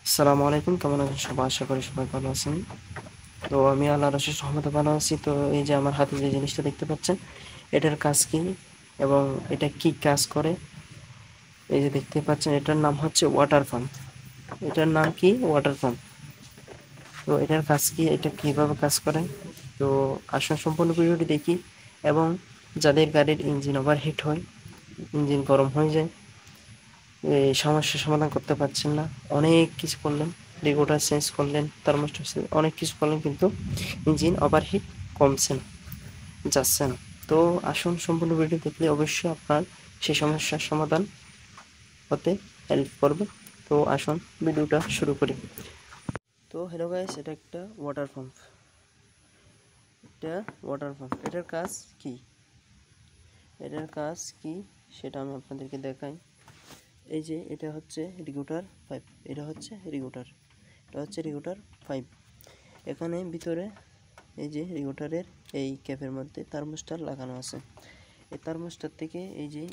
আসসালামু আলাইকুম, কেমন আছেন সবাই? আশা করি সবাই ভালো আছেন। তো আমি আল্লাহর অশেষ রহমতে ভালো আছি। তো এই যে আমার হাতে যে জিনিসটা দেখতে পাচ্ছেন, এটার কাজ কি এবং এটা কি কাজ করে, এই যে দেখতে পাচ্ছেন, এটার নাম হচ্ছে ওয়াটার পাম্প। এটার নাম কি? Water pump. তো এটার কাজ কি, এটা কিভাবে কাজ করে, তো আসুন সম্পূর্ণ ভিডিওটি দেখি। এবং যাদের গাড়ির ইঞ্জিন ওভারহিট হয়, ইঞ্জিন গরম হয়ে যায়, এই সমস্যার সমাধান করতে পারছেন না, অনেক কিছু করলেন, রেগুলেটর চেঞ্জ করলেন, থার্মোস্ট্যাট অনেক কিছু করলেন, কিন্তু ইঞ্জিন ওভারহিট কমছে না, যাচ্ছে না। তো আসুন সম্পূর্ণ ভিডিও দেখলে অবশ্যই আপনার সেই সমস্যার সমাধান হতে হেল্প করবে। তো আসুন ভিডিওটা শুরু করি। তো হ্যালো গাইস, এটা একটা ওয়াটার পাম্প। এটার কাজ কি, সেটা আমি আপনাদেরকে দেখাই। এই যে এটা হচ্ছে রেগুলেটর পাইপ, এটা হচ্ছে রেগুলেটর পাইপ। এখানে ভিতরে এই যে রেগুলেটরের এই ক্যাপের মধ্যে থার্মোস্ট্যাট লাগানো আছে। এই থার্মোস্ট্যাট থেকে এই যে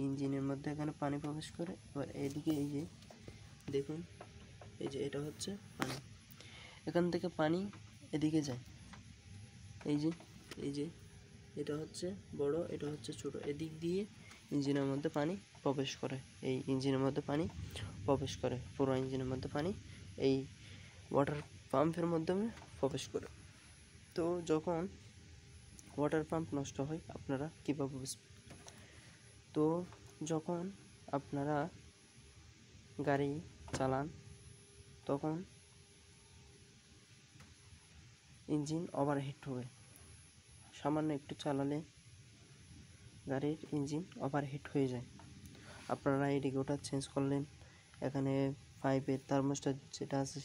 ইঞ্জিনের মধ্যে এখানে পানি প্রবেশ করে। এবার এইদিকে এই যে দেখুন, এই যে এটা হচ্ছে পানি, এখান থেকে পানি এদিকে যায়। এই যে এই যে এটা হচ্ছে বড়, এটা হচ্ছে ছোট, এদিক দিয়ে ইঞ্জিনের মধ্যে পানি প্রবেশ করে। এই ইঞ্জিনের মধ্যে পানি প্রবেশ করে, পুরো ইঞ্জিনের মধ্যে পানি এই ওয়াটার পাম্পের মাধ্যমে প্রবেশ করে। তো যখন ওয়াটার পাম্প নষ্ট হয় আপনারা কীভাবে বুঝবেন? তো যখন আপনারা গাড়ি চালান, তখন ইঞ্জিন ওভারহিট হবে। সামান্য একটু চালালে গাড়ির ইঞ্জিন ওভারহিট হয়ে যায়। আপনারা এই রেগুলেটর চেঞ্জ করলেন, এখানে পাইপের থার্মোস্ট্যাট যেটা আছে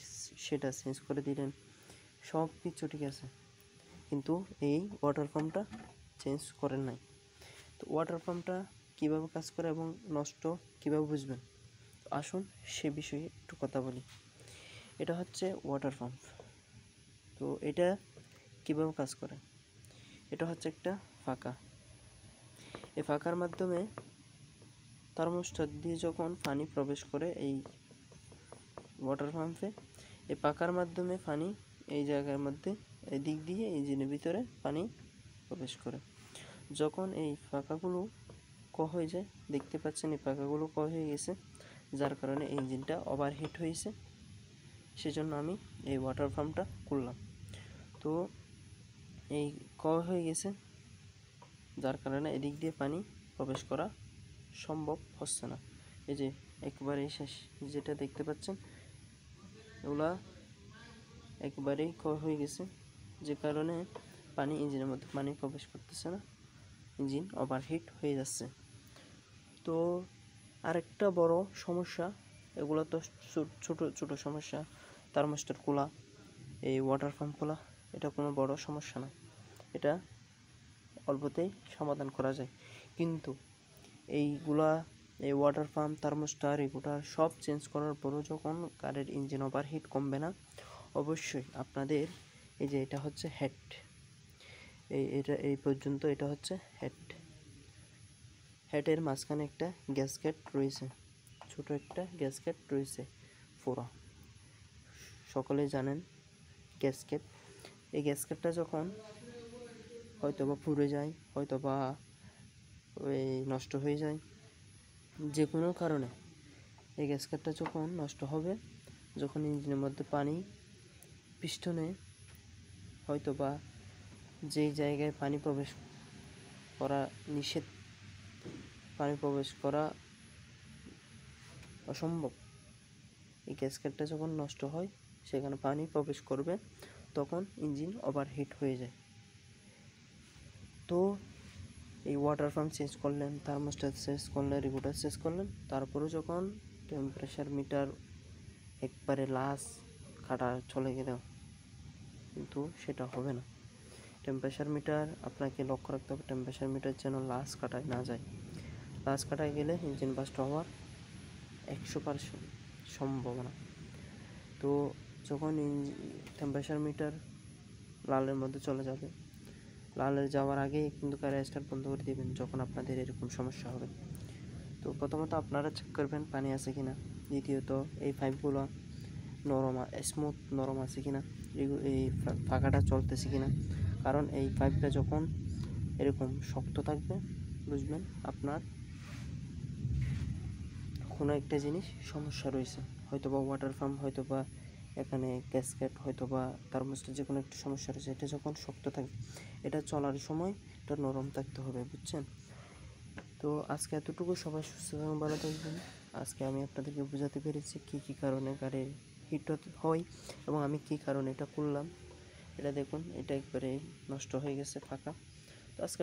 সেটা চেঞ্জ করে দিলেন, সব কিছু ঠিক আছে, কিন্তু এই ওয়াটার পাম্পটা চেঞ্জ করেন নাই। তো ওয়াটার পাম্পটা কীভাবে কাজ করে এবং নষ্ট কীভাবে বুঝবেন, আসুন সে বিষয়ে একটু কথা বলি। এটা হচ্ছে ওয়াটার পাম্প। তো এটা কীভাবে কাজ করে, এটা হচ্ছে একটা ফাঁকা। এই ফাঁকার মাধ্যমে থার্মোস্ট্যাট দিয়ে যখন পানি প্রবেশ করে এই ওয়াটার পাম্পে, এই পাকার মাধ্যমে পানি এই জায়গার মধ্যে এদিক দিয়ে ইঞ্জিনের ভিতরে পানি প্রবেশ করে। যখন এই পাকাগুলো হয়ে যায়, দেখতে পাচ্ছেন এই পাকাগুলো হয়ে গেছে, যার কারণে ইঞ্জিনটা ওভারহিট হয়েছে, সেজন্য আমি এই ওয়াটার পাম্পটা করলাম। তো এই হয়ে গেছে, যার কারণে এদিক দিয়ে পানি প্রবেশ করা সম্ভব হচ্ছে না। এই যে একবারেই শেষ, যেটা দেখতে পাচ্ছেন এগুলা একবারেই হয়ে গেছে, যে কারণে পানি ইঞ্জিনের মধ্যে পানি প্রবেশ করতেছে না, ইঞ্জিন ওভারহিট হয়ে যাচ্ছে। তো আরেকটা বড় সমস্যা, এগুলো তো ছোট ছোট সমস্যা, থার্মোস্ট্যাট খোলা, এই ওয়াটার পাম্প খোলা, এটা কোনো বড় সমস্যা না, এটা অল্পতেই সমাধান করা যায়। কিন্তু এইগুলা, এই ওয়াটার পাম্প, থার্মোস্ট্যাট, রেগুলেটর সব চেঞ্জ করার পরও যখন গাড়ির ইঞ্জিন ওভারহিট কমবে না, অবশ্যই আপনাদের এই যে এটা হচ্ছে হেড, এই পর্যন্ত এটা হচ্ছে হেডের মাঝখানে একটা গ্যাসকেট রয়েছে, ছোট একটা গ্যাসকেট রয়েছে পুরো, সকলেই জানেন গ্যাসকেট। এই গ্যাসকেটটা যখন হয়তোবা পুড়ে যায়, হয়তোবা ওই নষ্ট হয়ে যায়, যে কোনো কারণে এই গ্যাসকেটটা যখন নষ্ট হবে, যখন ইঞ্জিনের মধ্যে পানি পিস্টনে হয়তোবা যেই জায়গায় পানি প্রবেশ করা নিষেধ, পানি প্রবেশ করা অসম্ভব, এই গ্যাসকেটটা যখন নষ্ট হয়, সেখানে পানি প্রবেশ করবে, তখন ইঞ্জিন ওভারহিট হয়ে যায়। তো এই ওয়াটার পাম্প চেঞ্জ করলেন, থার্মোস্ট্যাট চেঞ্জ করলেন, রেগুলেটর চেঞ্জ করলেন, তারপরেও যখন টেম্পারেচার মিটার একবারে লাস্ট কাটা চলে গেলেও কিন্তু সেটা হবে না। টেম্পারেচার মিটার আপনাকে লক্ষ্য রাখতে হবে, টেম্পারেচার মিটার যেন লাস্ট কাটায় না যায়। লাস্ট কাটায় গেলে ইঞ্জিন বাস্ট হওয়ার 100% সম্ভাবনা। তো যখন টেম্পারেচার মিটার লালের মধ্যে চলে যাবে, লালের যাওয়ার আগেই কিন্তু গাড়ি স্টার্ট বন্ধ করে দেবেন যখন আপনাদের এরকম সমস্যা হবে। তো প্রথমত আপনারা চেক করবেন পানি আছে কিনা, দ্বিতীয়ত এই পাইপগুলো স্মুথ নরম আছে কিনা, এই পাখাটা চলতেছে কিনা। কারণ এই পাইপটা যখন এরকম শক্ত থাকবে বুঝবেন আপনার কোনো একটা জিনিস সমস্যা রয়েছে, হয়তো বা ওয়াটার পাম্প, হয়তো বা এখানে ক্যাসকেট, হয়তো বা থার্মোস্ট্যাট, যে কোনো একটা সমস্যা রয়েছে। এটা যখন শক্ত থাকবে, এটা চলার সময় এটা নরম থাকতে হবে, বুঝছেন? তো আজকে এতটুকু, সবাই সুস্থ থাকুন, ভালো থাকবেন। আজকে আমি আপনাদেরকে বোঝাতে পেরেছি কী কী কারণে গাড়ির হিট হয় এবং আমি কী কারণে এটা করলাম। এটা দেখুন, এটা একবারে নষ্ট হয়ে গেছে ফাঁকা। তো আজকে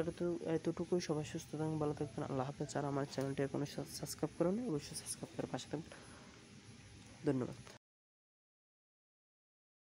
এতটুকুই, সবাই সুস্থ থাকুন, ভালো থাকবেন। আল্লাহ হাফেজ। আর আমার চ্যানেলটি এখনও সাবস্ক্রাইব করেন, অবশ্যই সাবস্ক্রাইব করে পাশে থাকবেন। ধন্যবাদ।